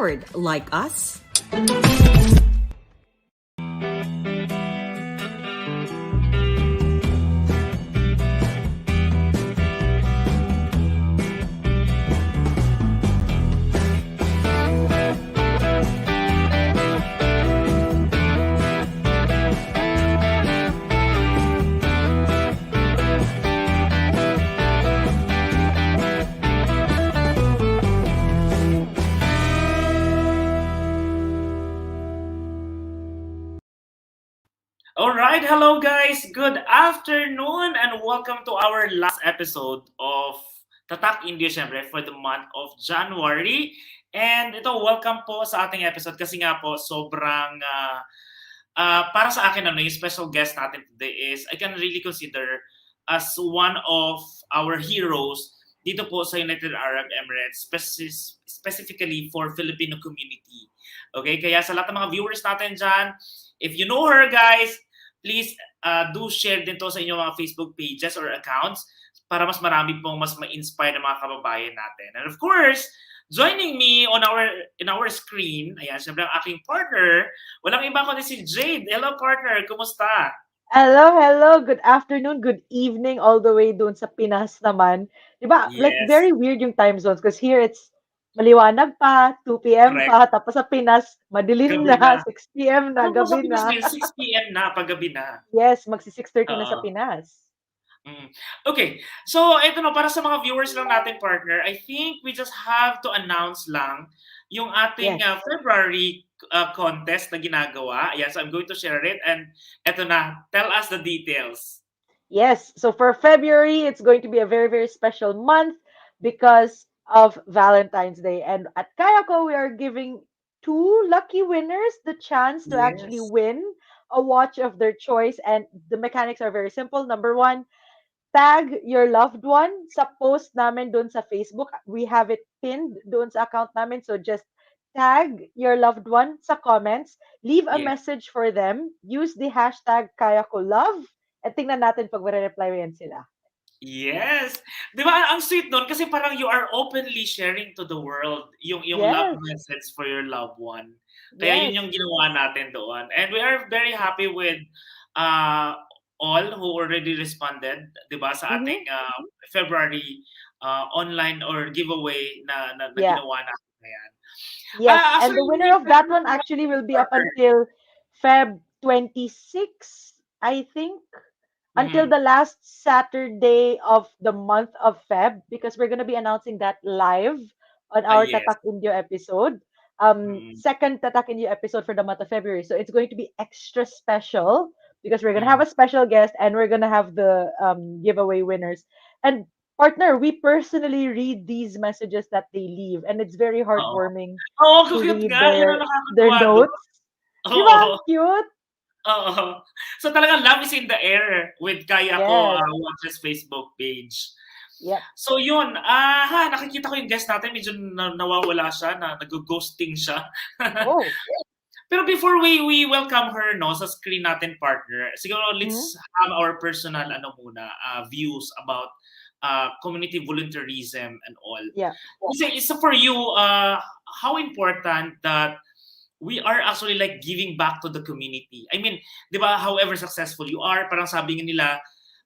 empowered like us? All right, hello guys. Good afternoon and welcome to our last episode of Tatak Indio syempre for the month of January. And ito, welcome po sa ating episode kasi nga po sobrang para sa akin yung special guest natin today is I can really consider as one of our heroes dito po sa United Arab Emirates, specifically for Filipino community. Okay, kaya sa lahat ng mga viewers natin dyan, if you know her guys, please do share din to sa inyong mga Facebook pages or accounts para mas marami pong mas ma-inspire ng mga kababayan natin. And of course, joining me in our screen, ayan, syempre ang aking partner, walang iba kundi si Jade. Hello partner, kumusta? Hello. Good afternoon, good evening, all the way doon sa Pinas naman. Diba? Like, Yes, very weird yung time zones because here it's maliwanag pa, 2 p.m. correct. pa, tapos sa Pinas, madilim Gabi na. na, 6 p.m. na, Ano po sa gabi Pinas na. ngayon? 6 p.m. na, paggabi na. Yes, magsi 6:30 na sa Oo. Pinas. Okay, so ito na, para sa mga viewers lang natin partner, I think we just have to announce lang yung ating Yes. February contest na ginagawa. Ayan, so I'm going to share it and ito na, tell us the details. Yes. So for February, it's going to be a very, very special month because of Valentine's Day. And at Kayako, we are giving two lucky winners the chance to actually Yes. win a watch of their choice. And the mechanics are very simple. Number one, tag your loved one sa post namin doon sa Facebook. We have it pinned doon sa account namin. So just tag your loved one sa comments. Leave a Yes. message for them. Use the hashtag KayaKoLove. At tingnan natin pag reply yan sila. Yes. 'Di ba ang sweet nun kasi parang you are openly sharing to the world yung love Yes. message for your loved one. Kaya yun Yes. yung ginawa natin doon. And we are very happy with uh, all who already responded, 'di ba, sa Mm-hmm. ating February online or giveaway na Yeah. ginawa natin ngayon. Yes. And Actually, the winner of that one actually will be up until Feb 26, I think. Until the last Saturday of the month of Feb, because we're going to be announcing that live on our yes. Tatak Indio episode. Mm, Second Tatak Indio episode for the month of February. So it's going to be extra special because we're going to have mm. a special guest and we're going to have the giveaway winners. And partner, we personally read these messages that they leave, and it's very Oo. heartwarming Oo, to cute read nga. Yun ang their nakakatuwa doon. notes. Di ba? Oo. Ang cute? Oo. So talagang love is in the air with Kaya Ko Yes. Watches Facebook page. Yep. So yun, nakikita ko yung guest natin, medyo nawawala siya, nag-ghosting siya. Oh. Pero before we welcome her no sa screen natin partner, siguro let's have our personal views about community volunteerism and all. Yeah. Kasi so for you, how important that we are actually like giving back to the community. I mean, 'di ba, however successful you are, parang sabi nga nila,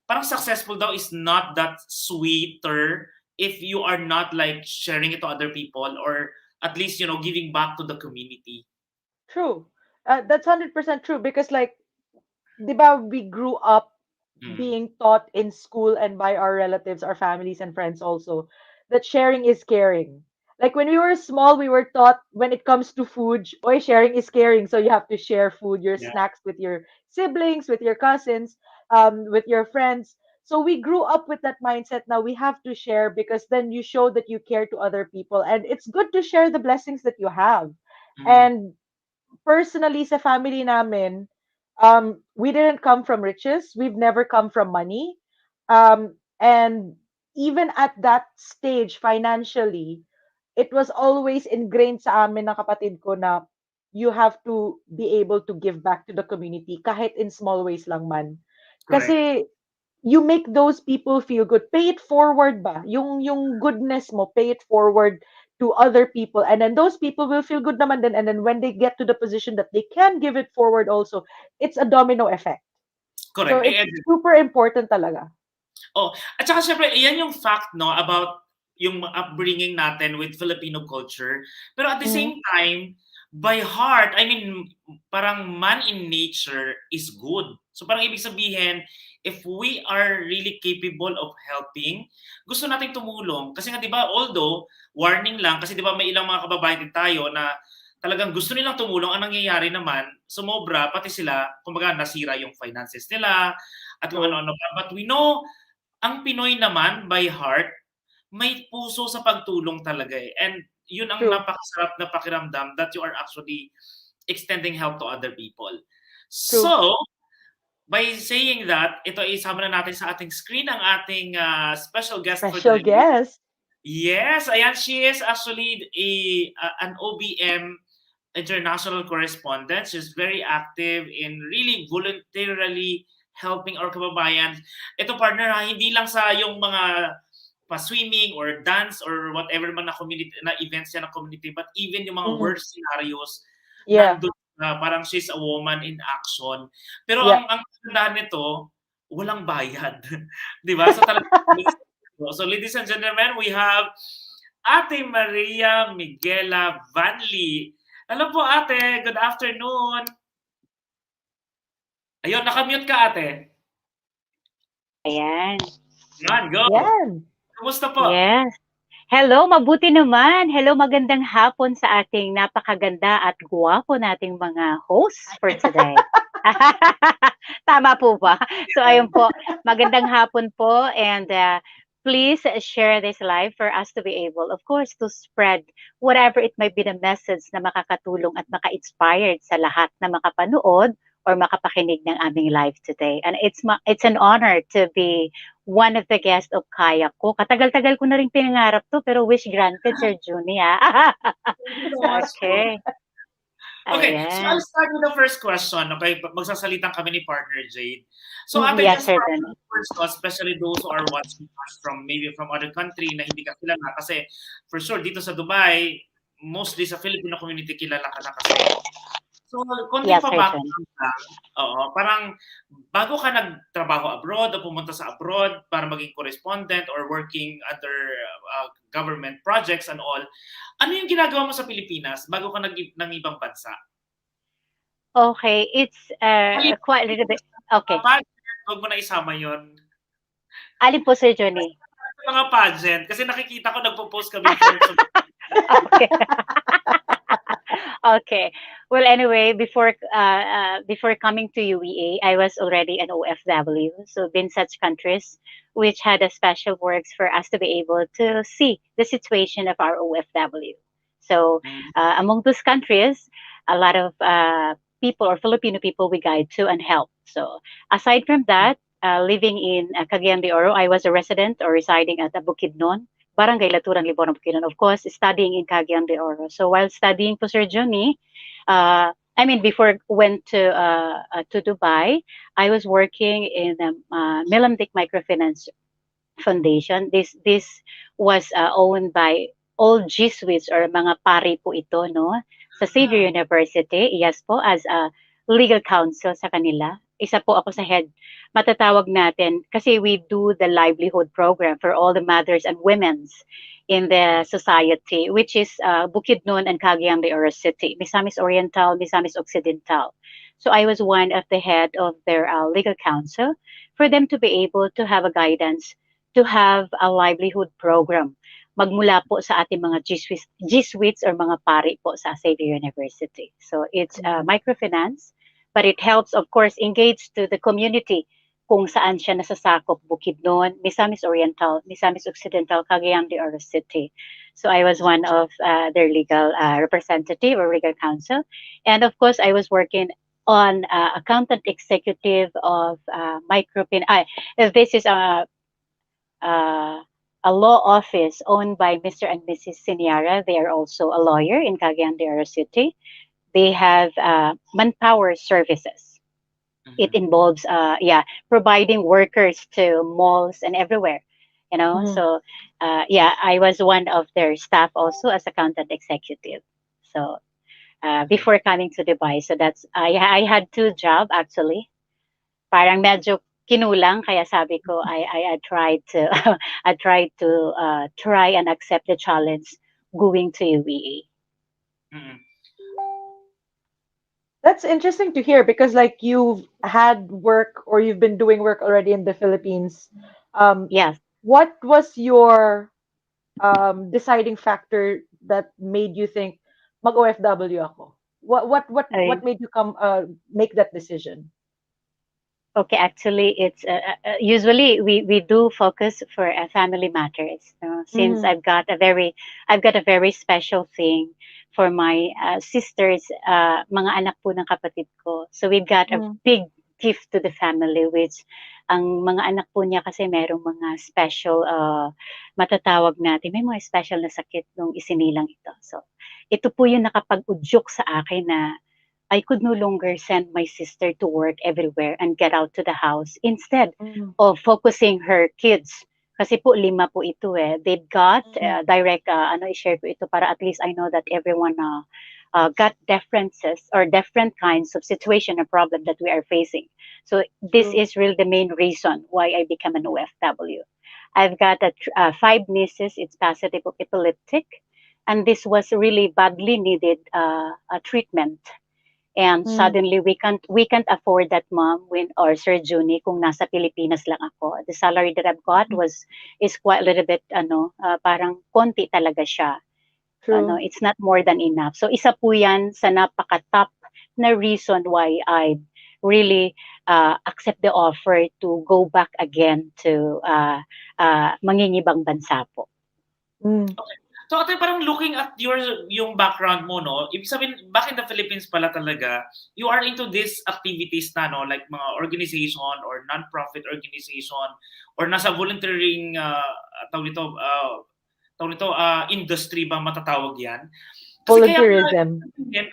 parang successful daw is not that sweeter if you are not like sharing it to other people or at least, giving back to the community. True. That's 100% true because, like, di ba, we grew up Mm. being taught in school and by our relatives, our families, and friends also that sharing is caring. Like when we were small, we were taught when it comes to food, oy, sharing is caring. So you have to share food, your Yeah. snacks with your siblings, with your cousins, with your friends. So we grew up with that mindset. Now we have to share because then you show that you care to other people, and it's good to share the blessings that you have. Mm. And personally sa family namin, we didn't come from riches. We've never come from money. And even at that stage financially, it was always ingrained sa amin ng kapatid ko na you have to be able to give back to the community kahit in small ways lang man. Correct. Kasi you make those people feel good. Pay it forward ba? Yung goodness mo, pay it forward to other people, and then those people will feel good naman din, and then when they get to the position that they can give it forward also, it's a domino effect. So Correct. it's super important talaga. Oh, at saka siyempre iyan yung fact 'no about yung upbringing natin with Filipino culture. Pero at the Mhm. same time, by heart, I mean parang man in nature is good. So parang ibig sabihin, if we are really capable of helping, gusto nating tumulong. Kasi nga 'di ba, although warning lang kasi 'di ba may ilang mga kababayan din tayo na talagang gusto nilang tumulong, ang nangyayari naman sumobra pati sila kumbaga nasira yung finances nila at kung True. ano-ano pa. But we know ang Pinoy naman by heart, may puso sa pagtulong talaga eh. And yun ang True. napakasarap na pakiramdam that you are actually extending help to other people. True. So, by saying that, ito isama na natin sa ating screen ang ating special guest for Special today. guest. Yes, ayan, she is actually an OBM international correspondent. She's very active in really voluntarily helping our kababayan. Ito partner ha, hindi lang sa yung mga pa-swimming or dance or whatever man na community na events yan ng community, but even yung mga Mhm. work scenarios Yeah. nandun na parang she's a woman in action. Pero Yeah. ang kagandahan nito, walang bayad. 'Di ba? So talagang so ladies and gentlemen, we have Ate Mariameguela Vanli. Hello po ate, good afternoon. Ayun, naka-mute ka ate. Ayan. Yan, go. Yan. Kumusta po? Yes. Hello, mabuti naman. Hello, magandang hapon sa ating napakaganda at guwapo nating mga hosts for today. Tama po ba? So, ayun po. Magandang hapon po and please share this live for us to be able, of course, to spread whatever it might be the message na makakatulong at maka-inspired sa lahat na makapanood or makapakinig ng aming live today. And it's an honor to be one of the guests of Kaya ko. Katagal-tagal ko na rin pinangarap to, pero wish granted, Sir Juni, ha? Thank you so much po. Okay. Okay, so I'll Ayan. start with the first question. Okay, magsasalitan kami ni partner Jade. So ate, Yes, just Sir for Juni. first, especially those who are watching us from maybe from other country na hindi ka kilala kasi for sure dito sa Dubai, mostly sa Filipino community kilala ka na kasi. So, konting Yes, Sir pa-background Juni. lang. Oo, parang bago ka nagtrabaho abroad o pumunta sa abroad para maging correspondent or working under government projects and all, ano yung ginagawa mo sa Pilipinas bago ka ng ibang bansa? Okay, it's quite a little bit. Okay. Pageant, huwag mo na isama yun. Alin po, Sir Juni? Mga pageant, kasi nakikita ko nagpo-post ka before. Okay. Okay. Well, anyway, before coming to UEA, I was already an OFW. So been such countries which had a special works for us to be able to see the situation of our OFW. So among those countries, a lot of people or Filipino people we guide to and help. So aside from that, living in Cagayan de Oro, I was a resident or residing at Bukidnon. Barangay Laturan, Liboran, Bukidnon. Of course, studying in Cagayan de Oro. So while studying po Sir Johnny, I mean, before went to Dubai, I was working in Milamdik Microfinance Foundation. This was owned by all Jesuits or mga pari po ito, no? Sa Xavier University, yes po, as a legal counsel sa kanila. Isa po ako sa head. Matatawag natin kasi we do the livelihood program for all the mothers and women's in the society, which is Bukidnon and Cagayan de Oro City, Misamis Oriental, Misamis Occidental. So I was one of the head of their legal counsel for them to be able to have a guidance to have a livelihood program magmula po sa ating mga Jesuits or mga pari po sa Xavier University. So it's microfinance, but it helps, of course, engage to the community kung saan siya nasasakop, Bukidnon, Misamis Oriental, Misamis Occidental, Cagayan de Oro City. So I was one of their legal representative or legal counsel. And of course, I was working on accountant executive of this is a law office owned by Mr. and Mrs. Siniara. They are also a lawyer in Cagayan de Oro City. They have manpower services. It involves, providing workers to malls and everywhere. you know. Mhm. So yeah, I was one of their staff also as accountant executive. So before coming to Dubai, so that's I had two job actually. Parang medyo kinulang kaya sabi ko I tried to I tried to try and accept the challenge going to UAE. Mm-mm. That's interesting to hear because like you've had work or you've been doing work already in the Philippines. Um, Yes. what was your deciding factor that made you think mag OFW ako? What made you come make that decision? Okay, actually, it's usually we do focus for family matters. Since Mm-hmm. I've got a very special thing for my sisters, mga anak po ng kapatid ko. So we've got a Mm-hmm. big gift to the family, which ang mga anak po niya kasi merong mga special, matatawag natin, may mga special na sakit nung isinilang ito. So ito po yung nakapag-udyok sa akin na I could no longer send my sister to work everywhere and get out to the house instead Mm-hmm. of focusing her kids. Kasi po lima po ito eh. They've got direct i-share ko ito para at least I know that everyone got differences or different kinds of situation or problem that we are facing. So this True. is really the main reason why I become an OFW. I've got five nieces. It's positive of epileptic, and this was really badly needed a treatment, and Mm-hmm. suddenly we can't afford that, mom, when or Sir Juni, kung nasa Pilipinas lang ako. The salary that I've got was is quite a little bit parang konti talaga siya. True. It's not more than enough. So isa po 'yan sa napaka-top na reason why I really accept the offer to go back again to mangingibang bansa po. Mm. So ate, parang looking at yung background mo, no? Ibig sabihin, back in the Philippines pala talaga, you are into these activities na, no? Like mga organization or non-profit organization or nasa volunteering tawag nito, industry ba matatawag yan? Kasi kaya pala, Volunteerism.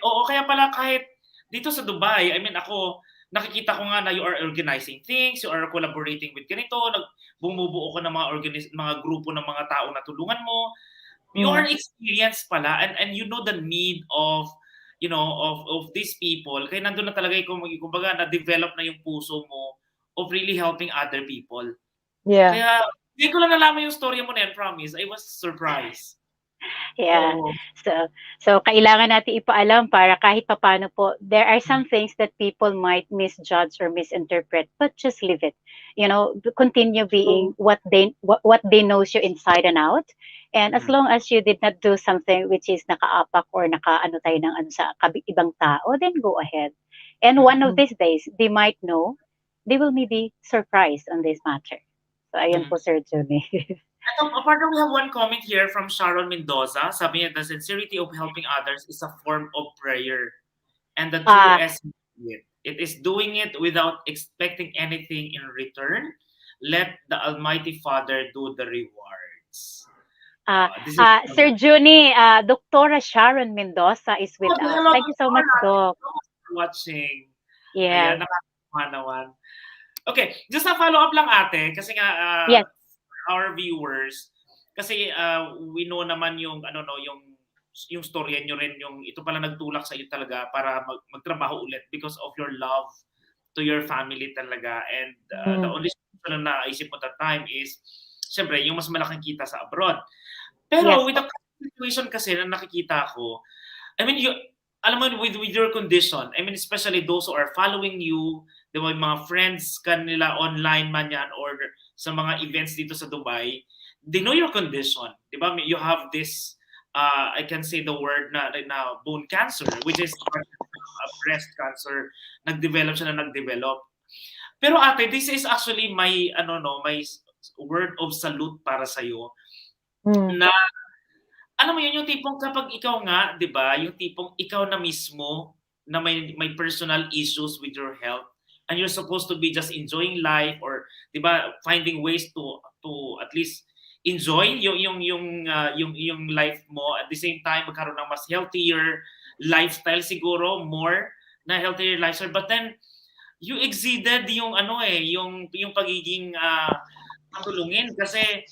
oo, kaya pala kahit dito sa Dubai, I mean ako, nakikita ko nga na you are organizing things, you are collaborating with ganito, bumubuo ko ng mga grupo ng mga tao na tulungan mo. You are Mm. experienced pala, and you know the need of of these people. Kaya nandun na talaga yung kumbaga na-develop na yung puso mo of really helping other people. Yeah. Kaya hindi ko lang nalaman yung story mo na yan, promise. I was surprised. Yeah. Oo. So kailangan natin ipaalam para kahit papaano po, there are some things that people might misjudge or misinterpret, but just leave it. Continue being True. what they knows you inside and out. And as Mhm. long as you did not do something which is nakaapak or nakaano tayo ng ano sa ibang tao, then go ahead. And one of Mm. these days, they might know, they will maybe surprised on this matter. So ayun Mhm. po, Sir Johnny. Apart from, we have one comment here from Sharon Mendoza. Sabi niya, the sincerity of helping others is a form of prayer. And the true Ah, essence of it. It is doing it without expecting anything in return. Let the Almighty Father do the rewards. This is Sir Juni, Doktora Sharon Mendoza is with us. hello, Thank you so much, Dora. Thank you Doc. so much for watching. Yes. Ayan, nakakatuwa naman. Okay, just a follow-up lang ate, kasi nga Yes. our viewers, kasi we know naman yung yung storya nyo rin, yung ito pala nagtulak sa iyo talaga para magtrabaho ulit because of your love to your family talaga, and the Mm. only solution na naisip mo that time is syempre yung mas malaking kita sa abroad. Pero Yes with po. the situation kasi na nakikita ko, I mean, alam mo, with your condition, I mean, especially those who are following you, di ba, yung mga friends kanila online man yan or sa mga events dito sa Dubai, they know your condition. Di ba? You have this, I can say the word na bone cancer, which is breast cancer. Nag-develop siya na nag-develop. Pero ate, this is actually my, my word of salute para sa'yo Mm. na alam mo yun, yung tipong kapag ikaw nga, 'di ba, yung tipong ikaw na mismo na may personal issues with your health and you're supposed to be just enjoying life or 'di ba, finding ways to at least enjoy yung life mo, at the same time magkaroon ng mas healthier lifestyle, siguro more na healthier lifestyle, but then you exceeded yung yung pagiging patulungin kasi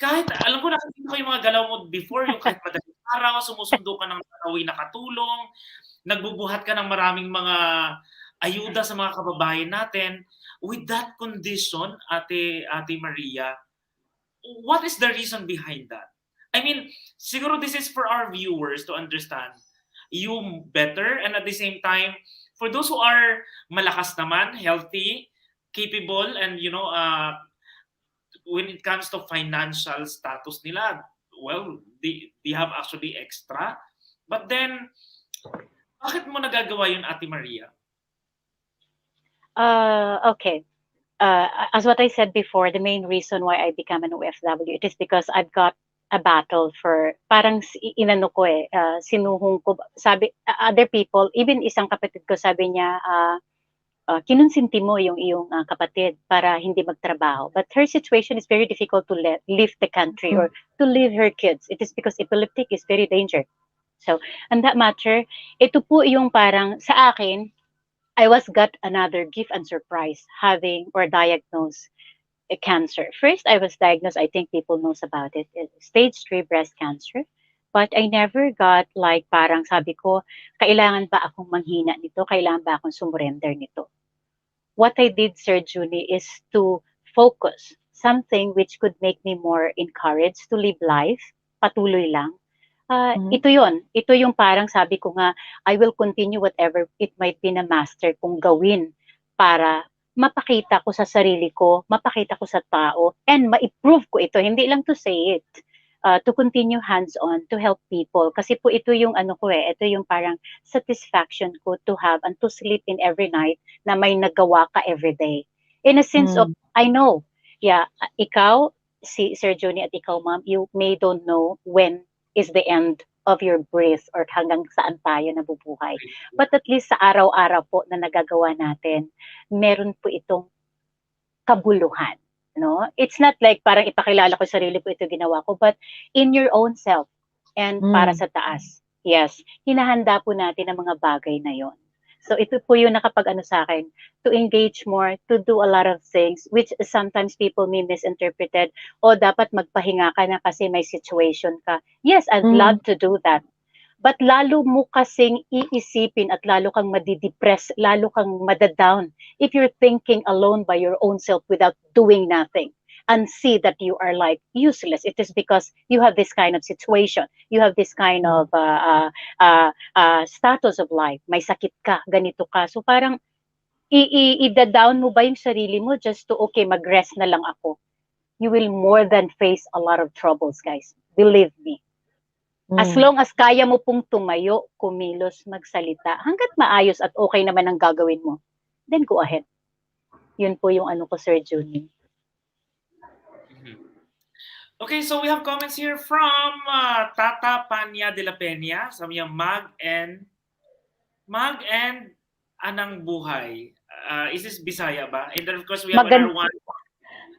kahit alam ko nakikita ko yung mga galaw mo before, yung kahit madaling araw, sumusundo ka ng nakauwi na katulong, nagbubuhat ka ng maraming mga ayuda sa mga kababayan natin. With that condition, Ate Maria, what is the reason behind that? I mean, siguro this is for our viewers to understand you better, and at the same time, for those who are malakas naman, healthy, capable, and when it comes to financial status nila, well, they have actually extra. But then, bakit mo nagagawa yun, Ate Maria? Okay. As what I said before, the main reason why I become an OFW, it is because I've got a battle for, parang inano ko sinuhong ko, sabi, other people, even isang kapatid ko, sabi niya, kinonsinti mo yung iyong kapatid para hindi magtrabaho. But her situation is very difficult to leave the country or to leave her kids. It is because epileptic is very dangerous. So, on that matter, ito po yung parang sa akin, I was got another gift and surprise having or diagnosed a cancer. First, I was diagnosed, I think people knows about it, stage 3 breast cancer. But I never got like parang sabi ko, kailangan ba akong manghina nito? Kailangan ba akong sumurrender nito? What I did, Sir Junie, is to focus something which could make me more encouraged to live life, patuloy lang. Ito yon. Ito yung parang sabi ko nga, I will continue whatever it might be na master kong gawin para mapakita ko sa sarili ko, mapakita ko sa tao, and ma-improve ko ito. Hindi lang to say it. To continue hands-on, to help people. Kasi po ito yung ano ko ito yung parang satisfaction ko to have and to sleep in every night na may nagawa ka every day. In a sense of, I know, yeah, ikaw, si Sir Johnny at ikaw, ma'am, you may don't know when is the end of your breath or hanggang saan tayo nabubuhay. But at least sa araw-araw po na nagagawa natin, meron po itong kabuluhan. No? It's not like parang ipakilala ko sarili ko, ito ginawa ko, but in your own self and para sa taas. Yes, hinahanda po natin ang mga bagay na yon. So ito po yung nakapag-ano sa akin, to engage more, to do a lot of things, which sometimes people may misinterpreted, o dapat magpahinga ka na kasi may situation ka. Yes, I'd love to do that. But lalo mo kasing iisipin at lalo kang madidepress, lalo kang madadown if you're thinking alone by your own self without doing nothing and see that you are like useless. It is because you have this kind of situation. You have this kind of status of life. May sakit ka, ganito ka. So parang i-down mo ba yung sarili mo just to, okay, mag-rest na lang ako. You will more than face a lot of troubles, guys. Believe me. As long as kaya mo pong tumayo, kumilos, magsalita, hanggat maayos at okay naman ang gagawin mo, then go ahead. Yun po yung ano ko, Sir Junie. Okay, so we have comments here from Tata Panya de la Peña. Sabi niya, Mag and Anang Buhay. Is this Bisaya ba? And then of course we have another one.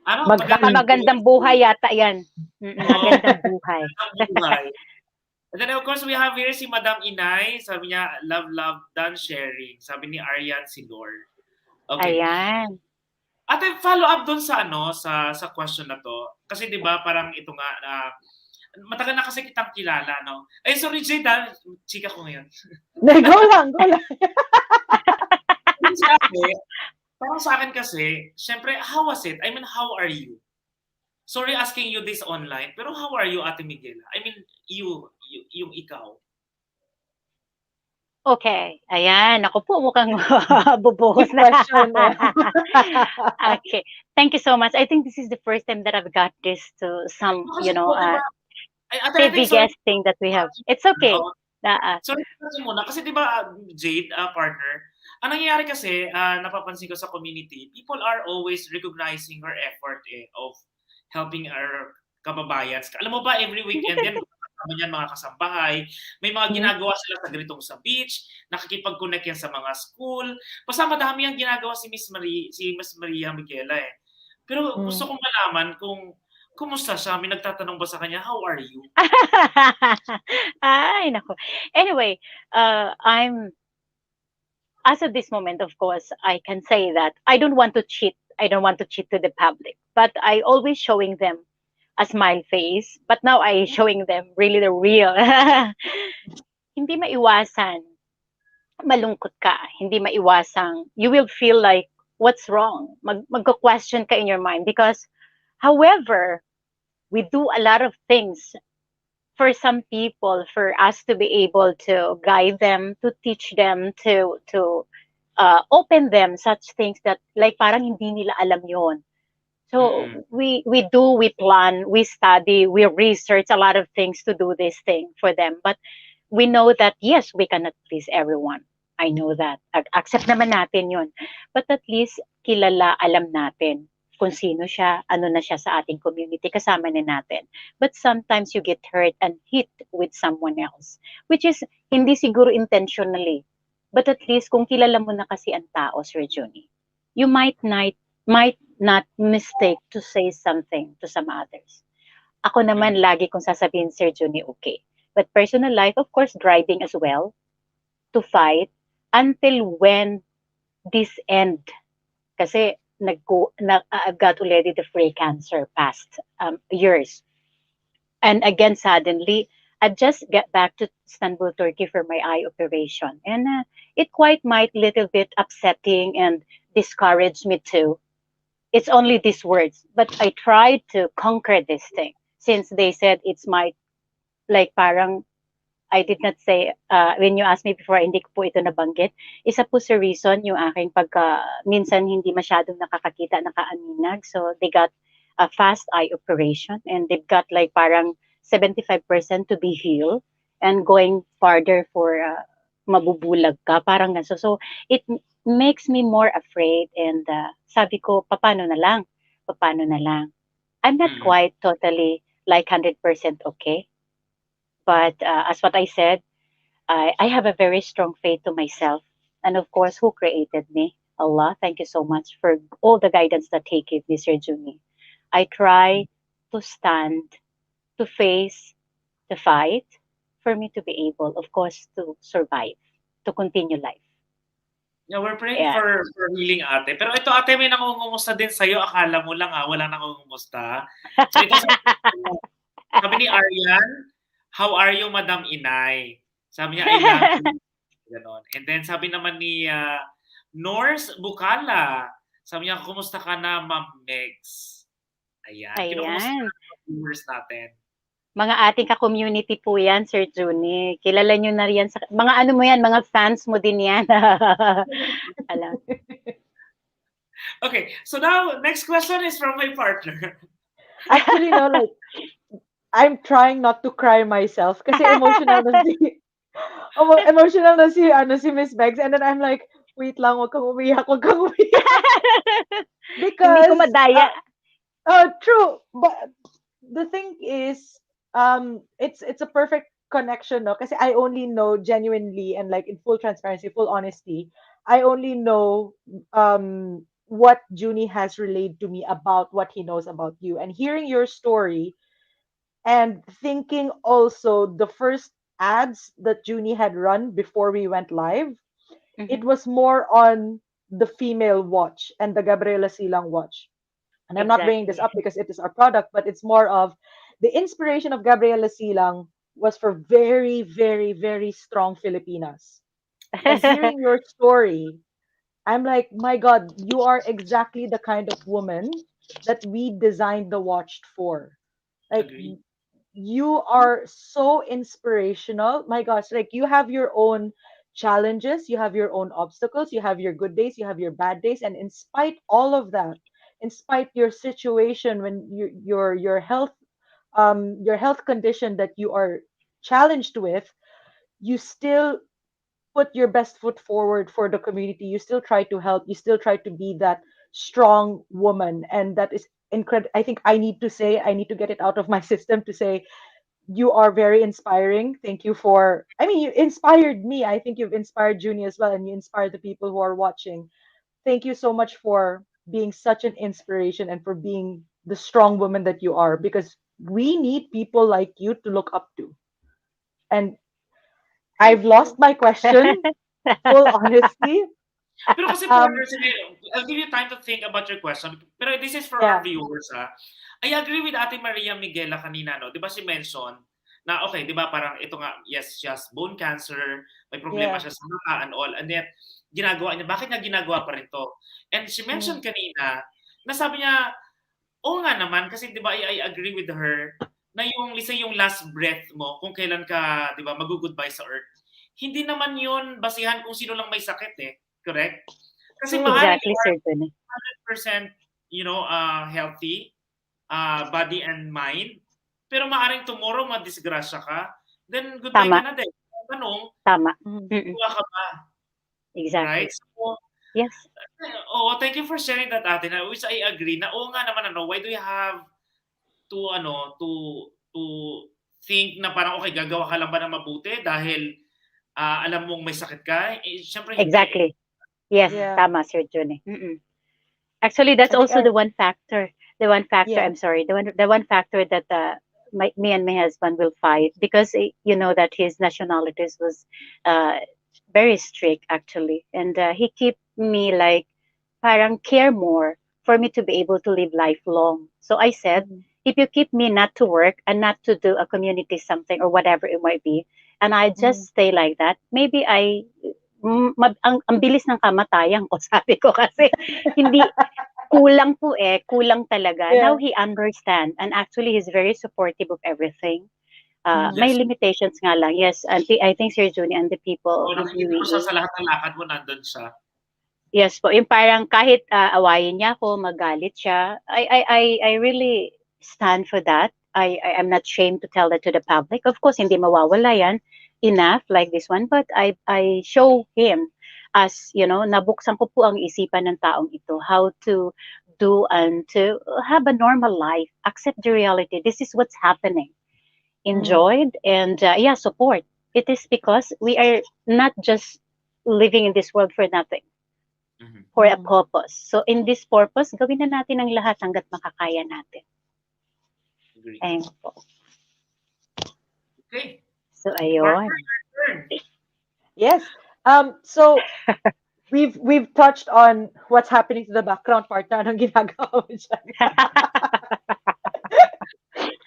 Ano? Magandang buhay yata yan. Magandang buhay. buhay. And then of course we have here si Madam Inay. Sabi niya, love, done sharing. Sabi ni Aryan Silor. Okay. Ayan. At follow up doon sa sa question na to. Kasi 'di ba parang ito nga matagal na kasi kitang kilala, no? Eh sorry Jade, chika ko ngayon. Go lang. Parang sa akin kasi, syempre, how was it? I mean, how are you? Sorry asking you this online, pero how are you, Ate Miguela? I mean, yung ikaw. Okay. Ayan. Ako po, mukhang bubuhos na. Okay. Thank you so much. I think this is the first time that I've got this to some, heavy guesting that we have. It's okay. Sorry muna. Kasi di ba, Jade, partner, ang nangyayari kasi, napapansin ko sa community, people are always recognizing our effort of helping our kababayans. Alam mo ba, every weekend yan, yan mga kasambahay, may mga ginagawa sila sa ganitong sa beach, nakikipag-connect yan sa mga school. Basta madami ang ginagawa si Miss Mariameguela eh. Pero gusto kong malaman kung kumusta siya? May nagtatanong ba sa kanya, how are you? Ay, nako. Anyway, as of this moment, of course, I can say that I don't want to cheat. I don't want to cheat to the public. But I always showing them a smile face, but now I showing them really the real. Hindi maiwasan malungkot ka, hindi maiwasang you will feel like what's wrong. Magko-question ka in your mind because however, we do a lot of things for some people for us to be able to guide them, to teach them, to open them such things that like parang hindi nila alam yon. So Mm-mm. we do, we plan, we study, we research a lot of things to do this thing for them. But we know that yes, we cannot please everyone. I know that. Accept naman natin yun. But at least kilala, alam natin kung sino siya, ano na siya sa ating community, kasama na natin. But sometimes you get hurt and hit with someone else, which is hindi siguro intentionally. But at least kung kilala mo na kasi ang tao, Sir Johnny, you might not mistake to say something to some others. Ako naman, Mm-mm. lagi kong sasabihin, Sir Juni, okay. But personal life, of course, driving as well, to fight, until when this end. Kasi I've got already the free cancer past years. And again, suddenly, I just get back to Istanbul, Turkey for my eye operation. And it quite might little bit upsetting and discourage me too. It's only these words, but I tried to conquer this thing since they said it's my like parang I did not say when you asked me before hindi ko po ito nabanggit. Isa po sa reason yung aking pagka minsan hindi masyadong nakakakita, nakaaninag. So they got a fast eye operation and they've got like parang 75% to be healed and going farther for mabubulag ka parang ganso. So it makes me more afraid and sabi ko paano na lang? Paano na lang? I'm not Mm-mm. quite totally like 100% okay. But as what I said, I have a very strong faith to myself. And of course, who created me? Allah, thank you so much for all the guidance that He gave me, Sir Juni. I try to stand, to face the fight for me to be able, of course, to survive, to continue life. Yeah, we're praying Yeah. for healing, ate. Pero ito, ate, may nangungumusta din sa'yo. Akala mo lang, walang nangungumusta. So ito, sabi ni Aryan, "How are you, Madam Inay?" Sabi niya, "I love you." Gano'n. And then sabi naman ni Norse Bukala, sabi niya, "Kumusta ka na, Ma'am Megs?" Ayan, kinukumusta Ayan. natin ang viewers natin. Mga ating ka-community po yan, Sir Juni. Kilala nyo na yan. Mga ano mo yan, mga fans mo din yan. Alam. Okay, so now, next question is from my partner. Actually, no, like, I'm trying not to cry myself kasi emotional na si emotional na si Miss Begs, and then I'm like, wait lang, wag kang umiyak, wag kang umiyak. Hindi ko Because madaya. true, but the thing is, it's a perfect connection, no? Kasi I only know genuinely and like in full transparency, full honesty, I only know what Junie has relayed to me about what he knows about you, and hearing your story and thinking also the first ads that Junie had run before we went live, it Mhm. was more on the female watch and the Gabriela Silang watch. And I'm not bringing this Exactly. up because it is our product, but it's more of the inspiration of Gabriela Silang was for very, very, very strong Filipinas. And hearing your story, I'm like, my God, you are exactly the kind of woman that we designed the watch for. Like, Agree. you are so inspirational. My gosh, like you have your own challenges, you have your own obstacles, you have your good days, you have your bad days, and in spite all of that, in spite your situation when your health condition that you are challenged with, you still put your best foot forward for the community. You still try to help, you still try to be that strong woman, and that is incredible. I think I need to get it out of my system to say you are very inspiring. Thank you for, I mean, you inspired me. I think you've inspired Junie as well, and you inspired the people who are watching. Thank you so much for being such an inspiration and for being the strong woman that you are, because we need people like you to look up to. And Thank I've you. lost my question, full honesty. Pero kasi Um, partner, sige, I'll give you time to think about your question. Pero this is for our yeah, viewers, ha. I agree with Ate Maria Miguela kanina, no? Di ba she mentioned na, okay, di ba parang ito nga, yes, she has bone cancer, may problema Yeah. siya sa mata and all, and yet, ginagawa niya, bakit niya ginagawa pa rin to? And she Mm, mentioned kanina, na sabi niya, oo nga naman, kasi di ba I agree with her, na yung, let's say, yung last breath mo, kung kailan ka, di ba, mag-goodbye sa earth, hindi naman yun basihan kung sino lang may sakit eh. Correct? Kasi true. maaari you Exactly, are Sir Tony. 100% healthy, body and mind, pero maaring tomorrow madisgrasya ka, then goodbye ka Tama, na din. Tanong, tama. Mm, Mm, kuha ka ba? Right? exactly. So, Yes, oh, thank you for sharing that, Ate, na which I agree na oo nga naman, why do you have to to think na parang okay, gagawa ka lang ba ng mabuti dahil alam mong may sakit ka? Eh, syempre hindi eh. exactly. Yes, yeah. tama, Sir Tony. Mm. Actually, that's I think also I, the one factor. The one factor. yeah. I'm sorry. The one factor that me and my husband will fight because you know that his nationalities was uh, very strict actually, and he keep me like parang care more for me to be able to live life long. So I said, Mm, if you keep me not to work and not to do a community something or whatever it might be, and I just mm, stay like that, maybe ang bilis ng kamatayan ko, sabi ko kasi hindi kulang po eh, kulang talaga. Now yeah. he understand and actually he's very supportive of everything. Mm, May Yes. limitations nga lang. Yes, I think Sir Juni and the people So, in nakikita ko siya UAE. sa lahat ng lakad mo, nandun siya. Yes po, yung parang kahit awayin niya ako, magalit siya, I really stand for that. I'm not ashamed to tell that to the public. Of course, hindi mawawala yan enough like this one, but I show him as, nabuksan ko po ang isipan ng taong ito, how to do and to have a normal life, accept the reality. This is what's happening. mm, Enjoyed and yeah, support. It is because we are not just living in this world for nothing Mhm. for a mm. purpose. So in this purpose, gawin na natin ang lahat hangga't makakaya natin. Agree. Ayun po. Okay. So Partner, ayun. your turn. Yes. So we've touched on what's happening to the background part na anong ginagawa mo dyan.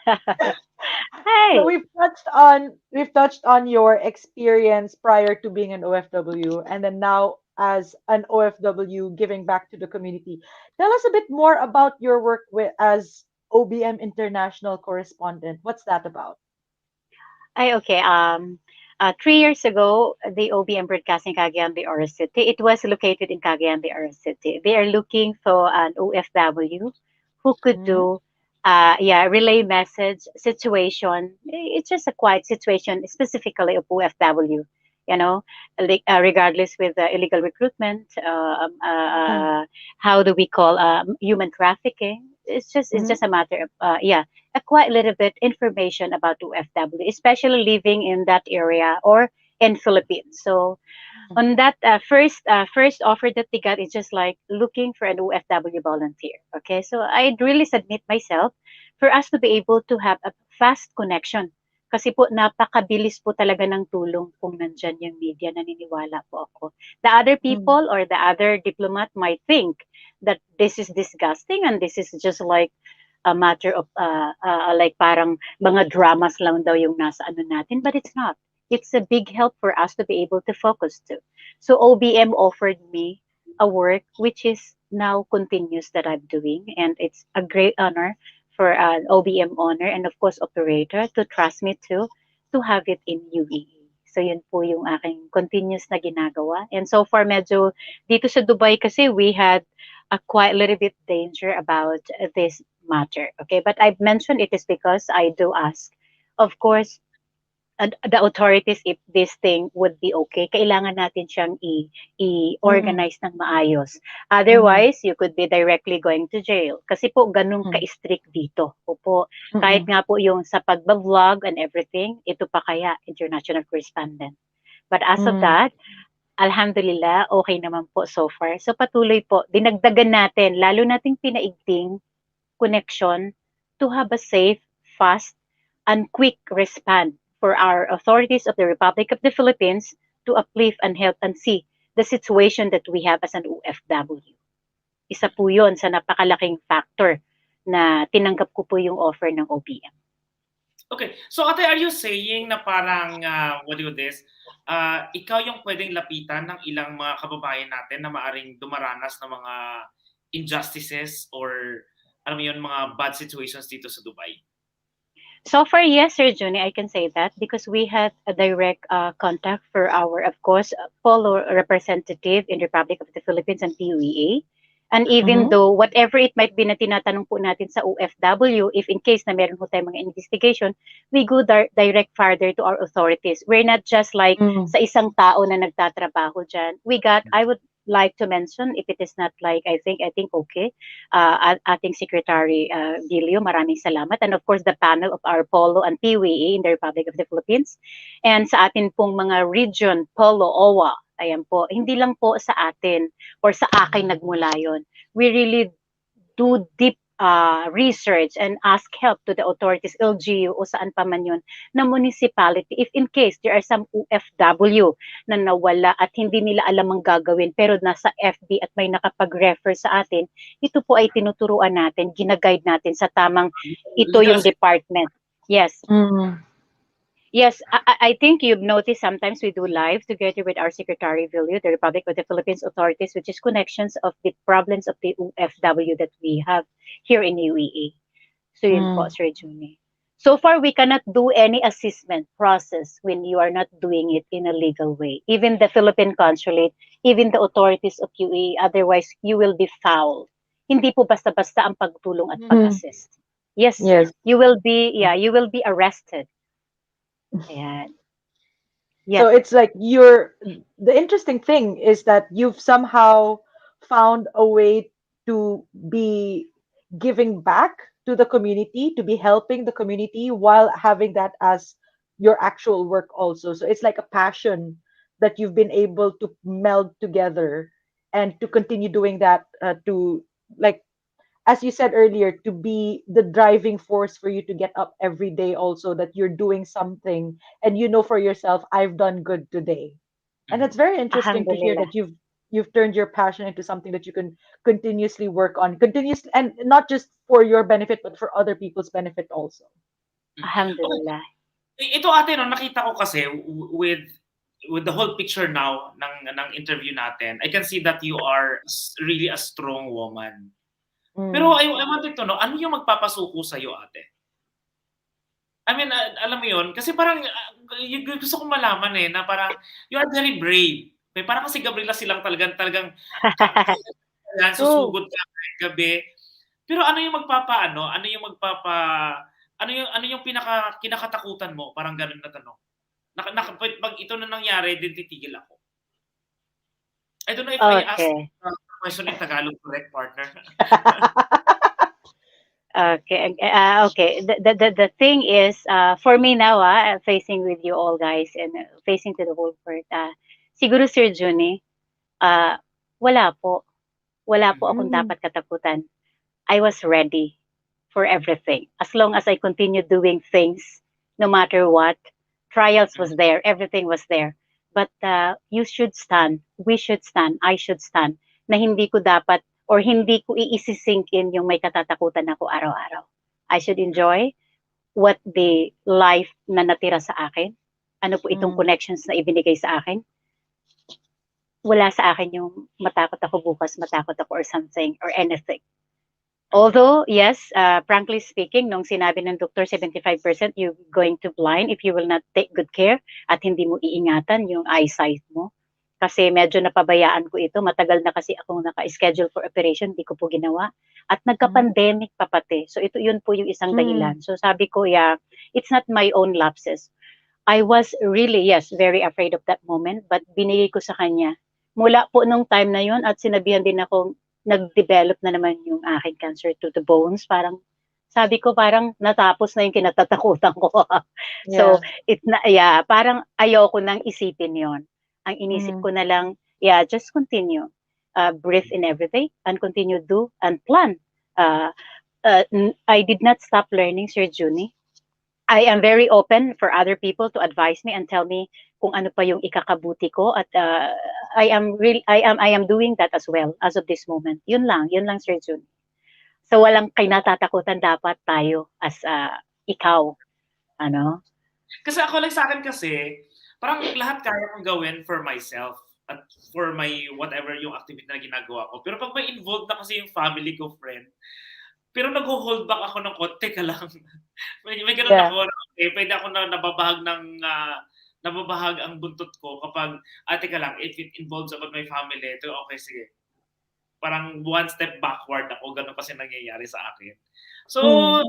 So Hey, we've touched on your experience prior to being an OFW and then now as an OFW giving back to the community. Tell us a bit more about your work with as OBM International Correspondent. What's that about? ay okay. 3 years ago, the OBM Broadcasting Cagayan de Oro City, it was located in Cagayan de Oro City. They are looking for an OFW who could Mm, do, yeah, relay message situation. It's just a quiet situation, specifically of OFW. You know, like, regardless with illegal recruitment, mm, how do we call human trafficking? It's just mm, a matter of yeah, a quite little bit information about OFW, especially living in that area or in Philippines. So on that first offer that they got is just like looking for an OFW volunteer. Okay, so I'd really submit myself for us to be able to have a fast connection. Kasi po napakabilis po talaga ng tulong kung nandyan yung media, naniniwala po ako. The other mm, people or the other diplomat might think that this is disgusting and this is just like a matter of like parang mga dramas lang daw yung nasa ano natin, but it's not. It's a big help for us to be able to focus to. So OBM offered me a work which is now continuous that I'm doing, and it's a great honor for an OBM owner and of course operator to trust me to have it in UAE. So yun po yung aking continuous na ginagawa. And so far medyo dito sa Dubai kasi we had a quite little bit danger about this matter. Okay, but I've mentioned it is because I do ask, of course, the authorities if this thing would be okay. Kailangan natin siyang mm, i-organize ng maayos. mm, Otherwise, you could be directly going to jail. Kasi po, ganun mm, ka-strict dito. Opo, kahit mm, nga po yung sa pagbablog and everything, ito pa kaya, international correspondent. But as of mm, that, alhamdulillah, okay naman po so far. So patuloy po, dinagdagan natin, lalo nating pinaigting connection to have a safe, fast, and quick response for our authorities of the Republic of the Philippines to uplift and help and see the situation that we have as an OFW. Isa po yun sa napakalaking factor na tinanggap ko po yung offer ng OBM. Okay. So ate, are you saying na parang, what do you this, ikaw yung pwedeng lapitan ng ilang mga kababayan natin na maaring dumaranas ng mga injustices or alam mo yun, mga bad situations dito sa Dubai? So far, yes, Sir Juni, I can say that because we had a direct contact for our, of course, polo representative in Republic of the Philippines and PUEA. And even Mm-hmm. though whatever it might be na tinatanong po natin sa OFW, if in case na meron po tayong mga investigation, we go direct further to our authorities. We're not just like Mm. sa isang tao na nagtatrabaho dyan. I would like to mention, if it is not like, I think okay, ating Secretary Gilio, maraming salamat. And of course, the panel of our Polo and PWA in the Republic of the Philippines. And sa atin pong mga region, Polo, OWA, ayan po, hindi lang po sa atin or sa akin nagmula yon. We really do deep research and ask help to the authorities, LGU o saan pa man yun, na municipality. If in case there are some OFW na nawala at hindi nila alam ang gagawin pero nasa FB at may nakapag-refer sa atin, ito po ay tinuturuan natin, ginaguide natin sa tamang ito yung Leadership. department. Yes. Mm. Yes, I think you've noticed sometimes we do live together with our Secretary Vilio, the Republic of the Philippines authorities, which is connections of the problems of the OFW that we have here in UAE. So yun po, Mm. Sir Juni. So far, we cannot do any assessment process when you are not doing it in a legal way. Even the Philippine consulate, even the authorities of UAE, otherwise you will be fouled. Hindi po basta-basta ang pagtulong at Mm. pag-assist. Yes, Yes. you will be arrested. Ayan. So Yes. it's like the interesting thing is that you've somehow found a way to be giving back to the community, to be helping the community while having that as your actual work also. So it's like a passion that you've been able to meld together and to continue doing that to like as you said earlier, to be the driving force for you to get up every day also that you're doing something and you know for yourself, I've done good today. And it's very interesting to hear Alhamdulillah. that you've turned your passion into something that you can continuously work on, continuously, and not just for your benefit but for other people's benefit also. Okay. Alhamdulillah. Ito ate, no, nakita ko kasi with the whole picture now ng interview natin, I can see that you are really a strong woman. Pero Mm. I wanted to know, ano yung magpapasuko sa'yo, ate? I mean, alam mo yun, kasi parang gusto kong malaman na parang you are very brave. Parang kasi Gabriela silang talagang yan, True. susugod ka ngayong gabi. Pero ano yung ano yung kinakatakutan mo? Parang ganun na tanong. Pag ito na nangyari, din titigil ako. I don't know if I asked Okay. the question in Tagalog correct, partner. Okay. Okay. The thing is, for me now, facing with you all guys and facing to the whole world, siguro Sir Juni, uh, wala po. Wala po akong Mm. dapat katakutan. I was ready for everything. As long as I continue doing things, no matter what, trials was there, everything was there. But you should stand, we should stand, I should stand, na hindi ko dapat or hindi ko iisisink in yung may katatakutan ako araw-araw. I should enjoy what the life na natira sa akin. Ano po itong Mm. connections na ibinigay sa akin. Wala sa akin yung matakot ako bukas, matakot ako or something or anything. Although, yes, frankly speaking, nung sinabi ng doktor, 75% you're going to blind if you will not take good care at hindi mo iingatan yung eyesight mo. Kasi medyo napabayaan ko ito. Matagal na kasi akong naka-schedule for operation, hindi ko po ginawa. At nagka-pandemic pa pati. So yun po yung isang Mm. dahilan. So sabi ko, yeah, it's not my own lapses. I was really, yes, very afraid of that moment, but binigay ko sa kanya. Mula po nung time na yun at sinabihan din ako, nag-develop na naman yung aking cancer to the bones. Parang, sabi ko parang natapos na yung kinatatakutan ko. So, Yeah. yeah, parang ayoko nang isipin yon. Ang inisip Mm. ko na lang, yeah, just continue. Breathe in every day and continue do and plan. Uh, I did not stop learning, Sir Juni. I am very open for other people to advise me and tell me kung ano pa yung ikakabuti ko at I am doing that as well as of this moment. Yun lang Sir Jun. So walang kinatatakutan dapat tayo as ikaw, ano? Kasi ako lang sa akin kasi, parang lahat kaya kong gawin for myself at for my whatever yung activity na ginagawa ko. Pero pag may involved na kasi yung family ko, friend, pero nag-hold back ako ng konti ka lang. may ganun Yeah. ako, okay, pwede ako na nababahag ng nababahag ang buntot ko kapag, teka lang, if it involves about my family, ito, okay, sige. Parang one step backward ako, ganun kasi nangyayari sa akin. So, Mm,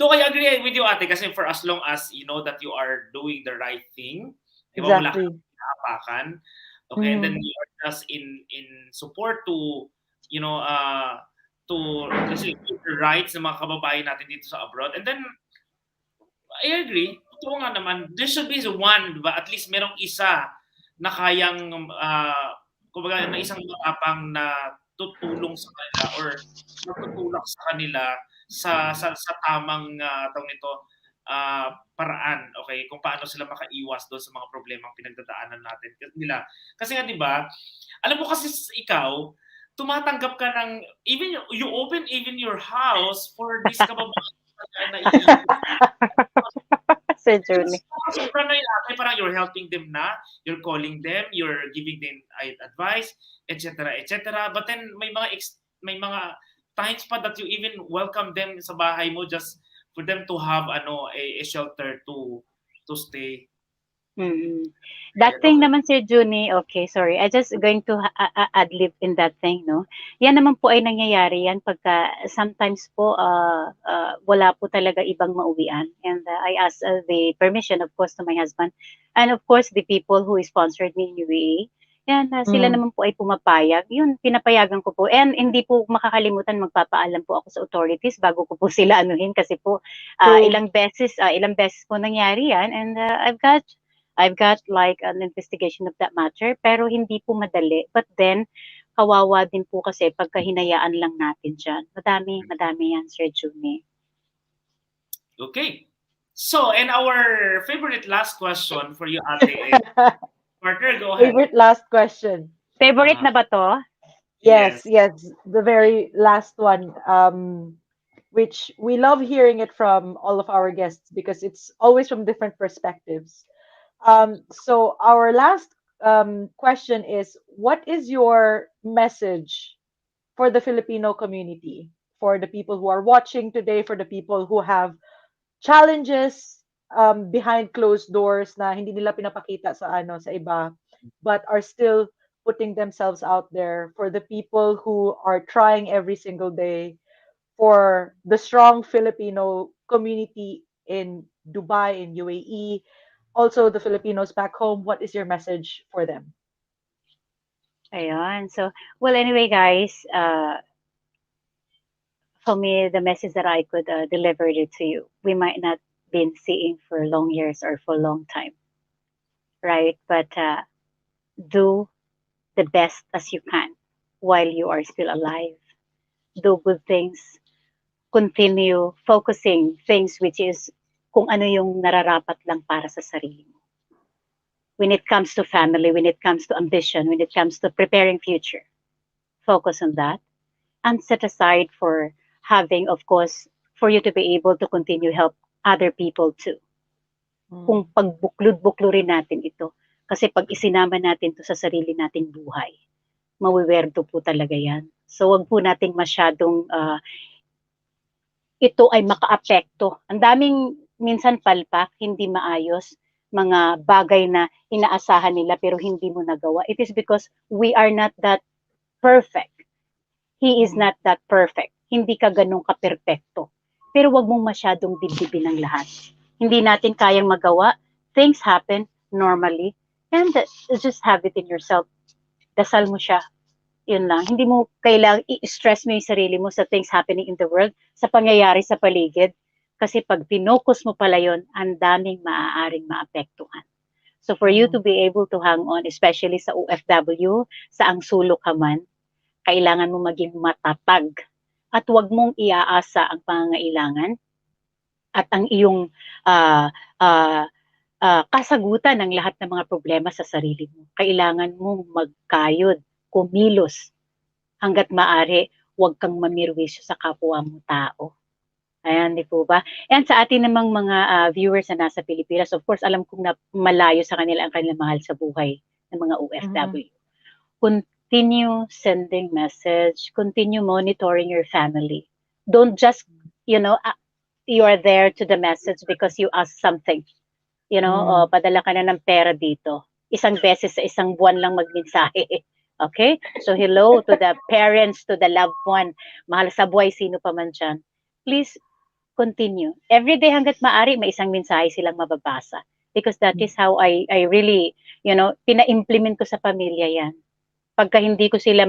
do I agree with you, ate, kasi for as long as you know that you are doing the right thing, di ba, wala kang exactly. pinaapakan, okay, and then Mm, you are just in support to, you know, to, let's say, the rights ng mga kababayan natin dito sa abroad, and then, I agree, totoo nga naman, there should be one, diba, at least merong isa na kayang, kumbaga, na isang matapang na tutulong sa kanila or magtutulak sa kanila sa tamang tawag nito, paraan, okay, kung paano sila makaiwas doon sa mga problemang pinagdadaanan natin nila. Kasi nga 'di ba, alam mo kasi ikaw, tumatanggap ka ng even you open even your house for this kababayan na naiiwan. Sir Julie. Sobra na yun, parang you're helping them na, you're calling them, you're giving them advice, etc. etc. But then may mga times pa that you even welcome them sa bahay mo just for them to have a shelter to stay. Mm. Kaya That go thing ahead. naman, Sir Juni, okay, sorry. I just going to ad-lib in that thing, no? Yan naman po ay nangyayari yan pagka sometimes po wala po talaga ibang mauwian. And I ask the permission, of course, to my husband. And of course, the people who sponsored me in UAE. Yan, sila mm, naman po ay pumapayag. Yun, pinapayagan ko po. And hindi po makakalimutan, magpapaalam po ako sa authorities bago ko po sila anuhin kasi po true. ilang beses po nangyari yan. And I've got like an investigation of that matter, pero hindi po madali. But then, kawawa din po kasi pagka hinayaan lang natin dyan. Madami, madami yan, Sir Juni. Okay. So, and our favorite last question for you, ate, is, partner, go ahead. Favorite last question. Favorite Uh, na ba to? Yes, yes. yes, the very last one, which we love hearing it from all of our guests because it's always from different perspectives. So our last question is, what is your message for the Filipino community, for the people who are watching today, for the people who have challenges behind closed doors na hindi nila pinapakita sa sa iba, but are still putting themselves out there, for the people who are trying every single day, for the strong Filipino community in Dubai, in UAE, also the Filipinos back home. What is your message for them? Ayun. So, well, anyway, guys, for me, the message that I could deliver it to you, we might not been seeing for long years or for a long time, right? But do the best as you can while you are still alive. Do good things, continue focusing things which is kung ano yung nararapat lang para sa sarili mo. When it comes to family, when it comes to ambition, when it comes to preparing future, focus on that and set aside for having, of course, for you to be able to continue help other people too. Kung Mm, pagbuklod-buklurin natin ito. Kasi pag isinama natin to sa sarili nating buhay, mawiwerdo po talaga yan. So wag po nating masyadong ito ay makaapekto. Ang daming minsan palpak, hindi maayos, mga bagay na inaasahan nila pero hindi mo nagawa. It is because we are not that perfect. He is mm, not that perfect. Hindi ka ganun ka-perfecto. Pero wag mong masyadong dibdibin ang lahat. Hindi natin kayang magawa. Things happen normally. And just have it in yourself. Dasal mo siya, yun lang. Hindi mo kailangang i-stress mo yung sarili mo sa things happening in the world, sa pangyayari sa paligid. Kasi pag pinokus mo pala yun, ang daming maaaring maapektuhan. So for you to mm, be able to hang on, especially sa OFW, sa ang sulok ka man, kailangan mo maging matatag. At huwag mong iaasa ang pangangailangan at ang iyong uh, uh, kasagutan ng lahat ng mga problema sa sarili mo. Kailangan mong magkayod, kumilos hangga't maaari, huwag kang mamirwisyo sa kapwa mo tao. Ayan, di po ba? And sa atin namang mga viewers na nasa Pilipinas, of course, alam kong na malayo sa kanila ang kanilang mahal sa buhay ng mga Mhm. OFW. Continue sending message, continue monitoring your family. Don't just, you are there to the message because you ask something. Mm. Padala ka na ng pera dito. Isang beses sa isang buwan lang magmensahe. Okay? So hello to the parents, to the loved one. Mahal sa buhay, sino pa man dyan. Please continue. Every day hanggat maaari, may isang mensahe silang mababasa. Because that is how I really, pina-implement ko sa pamilya yan. Pagka hindi ko sila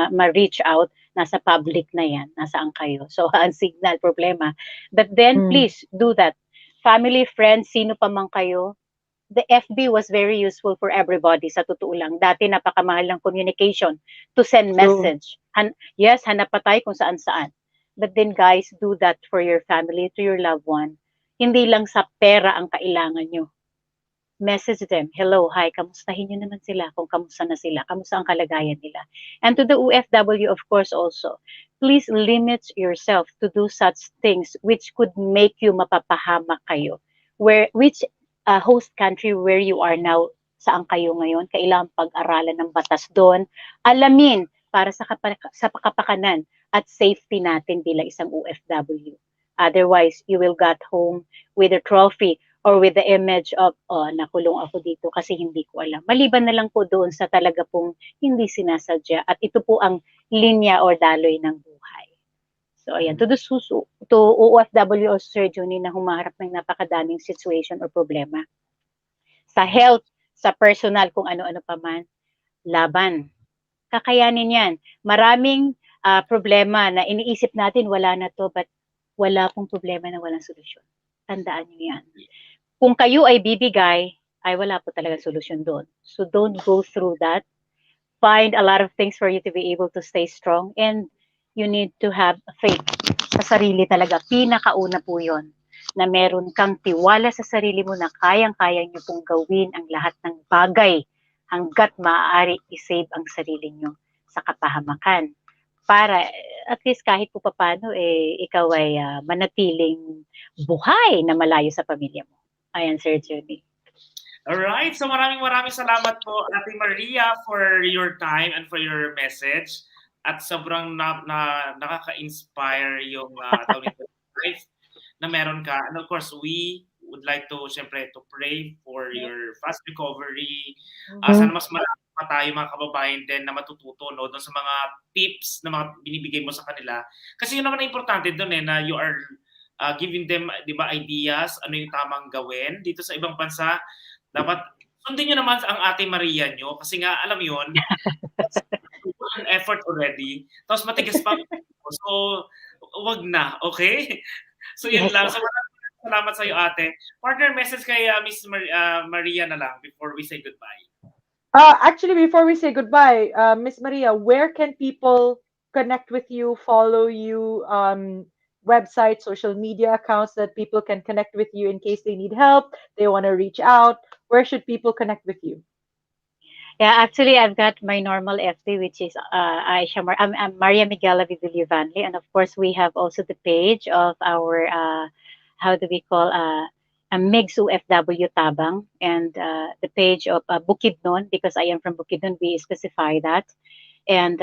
ma-reach out, nasa public na yan, nasaan kayo. So, ang signal, problema. But then, Mm. please, do that. Family, friends, sino pa man kayo, the FB was very useful for everybody, sa totoo lang. Dati, napakamahal ng communication to send True. message. Yes, hanap pa tayo kung saan-saan. But then, guys, do that for your family, to your loved one. Hindi lang sa pera ang kailangan nyo. Message them, hello, hi, kamustahin nyo naman sila kung kamusta na sila, kamusta ang kalagayan nila. And to the OFW, of course, also, please limit yourself to do such things which could make you mapapahamak kayo. Which host country where you are now, saan kayo ngayon, kailangan pag-aralan ng batas doon, alamin para sa kapakanan at safety natin bilang isang OFW. Otherwise, you will get home with a trophy or with the image of, nakulong ako dito kasi hindi ko alam. Maliban na lang po doon sa talaga pong hindi sinasadya at ito po ang linya or daloy ng buhay. So, ayan. To OFW o Sir Juni na humaharap ng napakadaming situation or problema. Sa health, sa personal, kung ano-ano pa man, laban. Kakayanin yan. Maraming problema na iniisip natin, wala na to, but wala pong problema na walang solusyon. Tandaan nyo yan. Kung kayo ay bibigay, ay wala po talaga solusyon doon. So don't go through that. Find a lot of things for you to be able to stay strong, and you need to have faith sa sarili talaga. Pinakauna po yon, na meron kang tiwala sa sarili mo na kayang-kaya nyo pong gawin ang lahat ng bagay hanggat maaari isave ang sarili nyo sa kapahamakan. Para at least kahit po papano, ikaw ay manatiling buhay na malayo sa pamilya mo. Ayan, Sir Judy. Alright, so maraming salamat po, Ate Maria, for your time and for your message. At sobrang nakaka-inspire yung life na meron ka. And of course, we would like to, syempre, to pray for your fast recovery. Sana mas marami pa tayo mga kababayan din na matututo, no, doon sa mga tips na mga binibigay mo sa kanila. Kasi yun naman ang importante doon na you are giving them, di ba, ideas, ano yung tamang gawin dito sa ibang bansa. Dapat sundin nyo naman ang Ate Maria nyo kasi nga, alam yun, an effort already. Tapos matigas pa. So, wag na, okay? So, yun Yes lang. po. So, maraming salamat sa iyo, Ate. Partner, message kay Miss Maria na lang before we say goodbye. Actually, before we say goodbye, Miss Maria, where can people connect with you, follow you, website, social media accounts that people can connect with you in case they need help, they want to reach out? Where should people connect with you? Yeah, actually, I've got my normal FB, which is I'm Mariameguela Vanli, and of course, we have also the page of our how do we call a Mix UFW Tabang, and the page of Bukidnon, because I am from Bukidnon, we specify that, and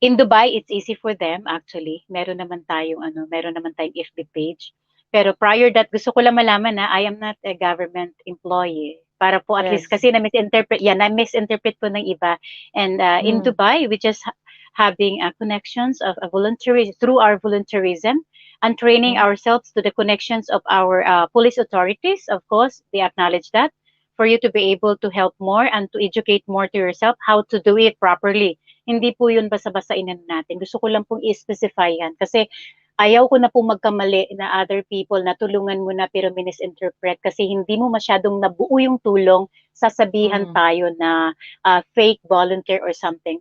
in Dubai, it's easy for them actually. Meron naman tayong FB page. Pero prior that, gusto ko lang malaman na I am not a government employee. Para po at least, Yes. kasi na-misinterpret po ng iba. And in Dubai, we just having connections of through our volunteerism and training ourselves to the connections of our police authorities. Of course, they acknowledge that for you to be able to help more and to educate more to yourself how to do it properly. Hindi po yun basta-basta natin. Gusto ko lang pong i-specify yan. Kasi ayaw ko na pong magkamali na other people na tulungan mo na pero misinterpret kasi hindi mo masyadong nabuo yung tulong, sasabihan tayo na fake volunteer or something.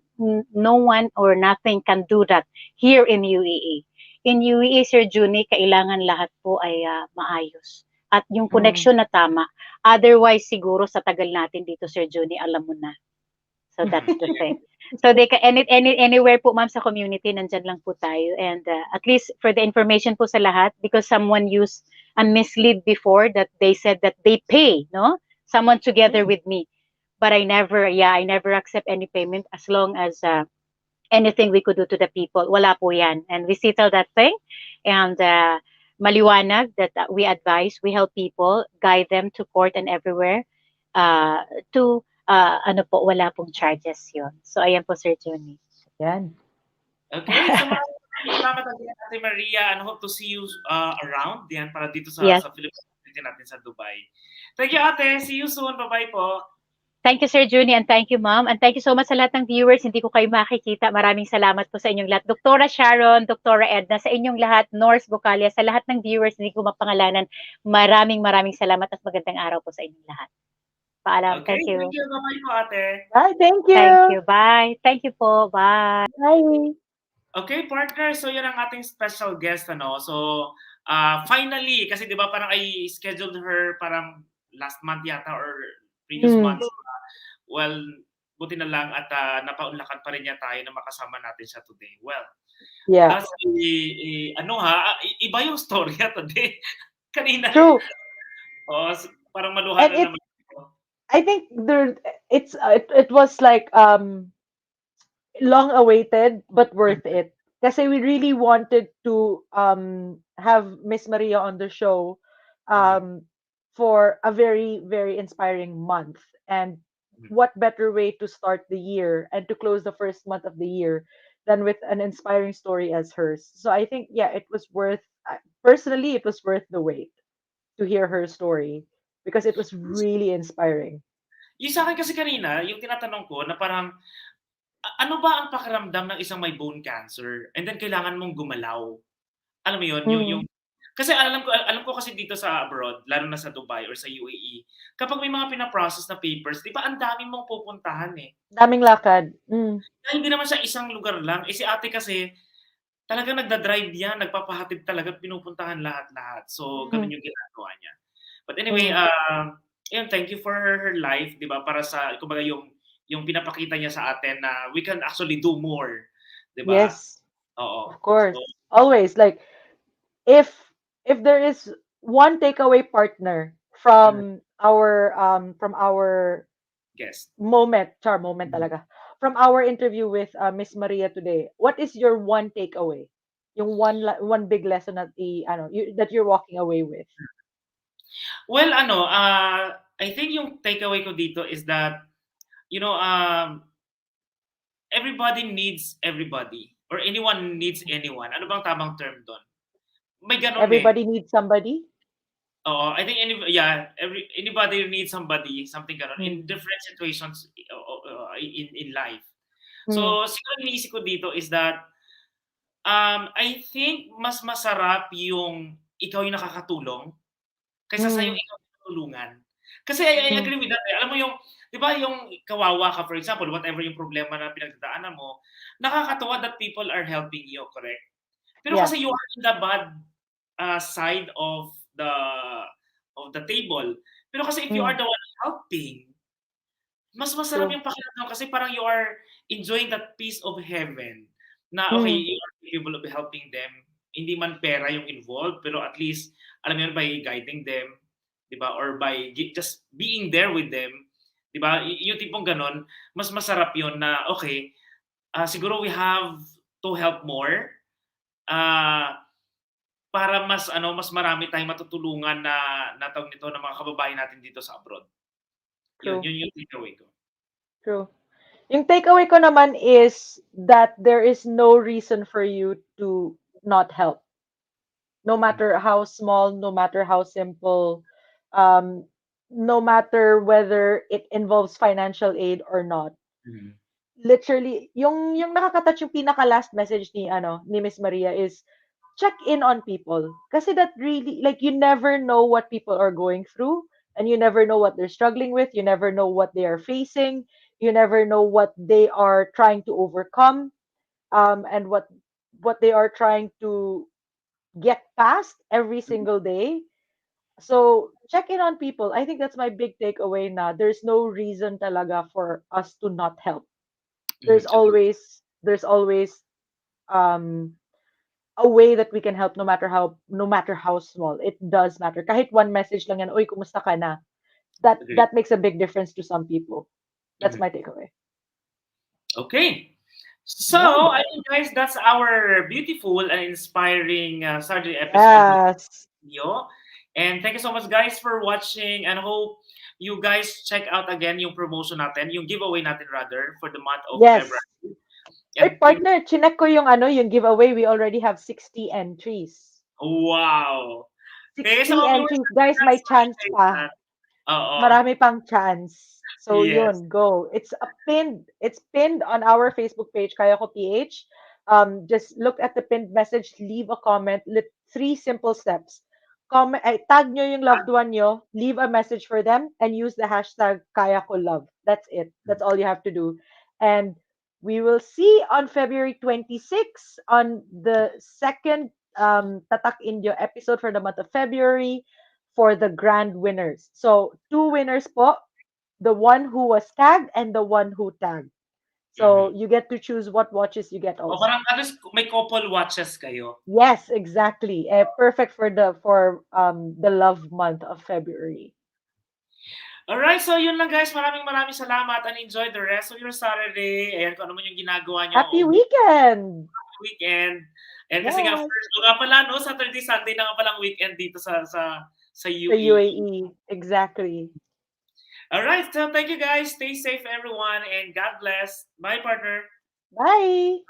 No one or nothing can do that here in UAE. In UAE, Sir Juni, kailangan lahat po ay maayos. At yung connection na tama. Otherwise, siguro sa tagal natin dito, Sir Juni, alam mo na. So that's the thing. So they can anywhere po ma'am sa community nandiyan lang po tayo, and at least for the information po sa lahat, because someone used a mislead before that they said that they pay, no, someone together Mm, with me, but I never accept any payment as long as anything we could do to the people. Wala po yan. And we settle that thing. And maliwanag that we advise, we help people, guide them to court and everywhere. To, ano po, wala pong charges yon. So, ayan po, Sir Johnny. yan. Okay, so maraming salamat again, Ate Maria, and hope to see you around yan para dito sa Yes. sa Philippines natin sa Dubai. Thank you, Ate. See you soon. Bye-bye po. Thank you, Sir Juni, and thank you, Ma'am. And thank you so much sa lahat ng viewers. Hindi ko kayo makikita. Maraming salamat po sa inyong lahat. Doktora Sharon, Doktora Edna, sa inyong lahat, Norse Bukalia, sa lahat ng viewers, hindi ko mapangalanan. Maraming salamat at magandang araw po sa inyong lahat. Paalam. Okay, Thank thank you. you. Bye-bye po, Ate. Bye, thank Thank you. you. Bye. Thank you po. Bye. Bye. Okay, partner. So, yan ang ating special guest, ano. So, finally, kasi di ba parang I scheduled her parang last month yata or previous Mm, months. Well, buti na lang at napaunlakan pa rin niya tayo na makasama natin siya today. Well, yeah, kasi ano ha, iba yung storya today. Kanina, true. oh, parang maluha And na it, naman ako. I think it was like long awaited but worth it. Kasi we really wanted to have Miss Maria on the show Mhm, um for a very inspiring month. And mhm. what better way to start the year and to close the first month of the year than with an inspiring story as hers. So I think yeah, it was worth personally it was worth the wait to hear her story because it was really inspiring. Yung sa akin kasi kanina, yung tinatanong ko na parang, ano ba ang pakiramdam ng isang may bone cancer and then kailangan mong gumalaw? Alam mo yun, yung Mm, kasi alam ko kasi dito sa abroad, lalo na sa Dubai or sa UAE, kapag may mga pina-process na papers, 'di ba ang dami mong pupuntahan, eh. daming lakad. Mm, Dahil hindi naman siya isang lugar lang, eh, si ate kasi talagang nagda-drive yan, nagpapahatid talaga, pinupuntahan lahat-lahat. So, mm, gano'n yung ginagawa niya. But anyway, mm. ayun, thank you for her life, 'di ba, para sa kumbaga yung pinapakita niya sa atin na we can actually do more, 'di ba? Yes, Oo. of course. So, Always like if if there is one takeaway partner from our guest. moment talaga. From our interview with Miss Maria today, what is your one takeaway? Yung one big lesson that that you're walking away with. Well, ano, I think yung takeaway ko dito is that, you know, everybody needs everybody or anyone needs anyone. Ano bang tamang term doon? May ganun eh. Everybody needs somebody. Oo, I think anybody needs somebody, something ganun, Mm, in different situations in life. mm, So, siguro iniisip ko dito is that, I think mas masarap yung ikaw yung nakakatulong kaysa sa yung mm, ikaw yung tutulungan. Kasi I mm, agree with that, eh. Alam mo yung 'di ba yung kawawa ka, for example, whatever yung problema na pinagdadaanan mo, nakakatuwa that people are helping you, correct? Pero yeah. kasi you are in the bad, side of the table. Pero kasi if you are Mm, the one helping, mas masarap true. yung pakiramdam kasi parang you are enjoying that piece of heaven na, okay, Mm, you are capable of helping them. Hindi man pera yung involved, pero at least, alam mo yun, by guiding them, 'di ba? Or by just being there with them, 'di ba? Yung tipong gano'n, mas masarap yun na, okay, siguro we have to help more, ah, para mas marami tayong matutulungan na tawag nito, ng mga kababayan natin dito sa abroad. Yun, true. yun yung takeaway ko. True. Yung takeaway ko naman is that there is no reason for you to not help. No matter how small, no matter how simple, um, no matter whether it involves financial aid or not. Mhm. Literally, yung nakaka-touch yung pinaka last message ni Miss Maria is check in on people. Kasi that really, like, you never know what people are going through, and you never know what they're struggling with, you never know what they are facing, you never know what they are trying to overcome, and what they are trying to get past every single day. So check in on people. I think that's my big takeaway na there's no reason talaga for us to not help. there's Agree. always um a way that we can help, no matter how small. It does matter. Kahit one message lang yan, oy, kumusta ka na? That Agree. that makes a big difference to some people. That's Mhm. my takeaway. Okay. So, Yan. I think guys, that's our beautiful and inspiring Saturday episode with Yes. Indio. And thank you so much guys for watching and hope you guys check out again yung promotion natin, yung giveaway natin rather for the month of Yes. February. Oy, And partner, chinek ko yung giveaway. We already have 60 entries. wow. Okay, sa 60 mga viewers entries. natin Guys, dyan may sa chance pa. Malaysia. Oo. Marami pang chance. So Yes. yun, go. It's pinned on our Facebook page, Kaya Ko PH. Just look at the pinned message, leave a comment. Three simple steps. Tag nyo yung loved one nyo, leave a message for them, and use the hashtag Kaya Ko Love. That's it. That's all you have to do. And we will see on February 26th on the second Tatak Indio episode for the month of February for the grand winners. So, two winners po, the one who was tagged and the one who tagged. So, Mhm. you get to choose what watches you get O also. parang at least may couple watches kayo. Yes, exactly. Perfect for the love month of February. Alright, so yun lang guys. Maraming maraming salamat and enjoy the rest of your Saturday. Ayan, kung ano man yung ginagawa nyo Happy o weekend. weekend. And kasi nga Yes, first, o nga pala no, Saturday, Sunday na nga palang weekend dito sa the UAE. UAE. Exactly. Alright, so thank you guys. Stay safe everyone and God bless. Bye partner. Bye.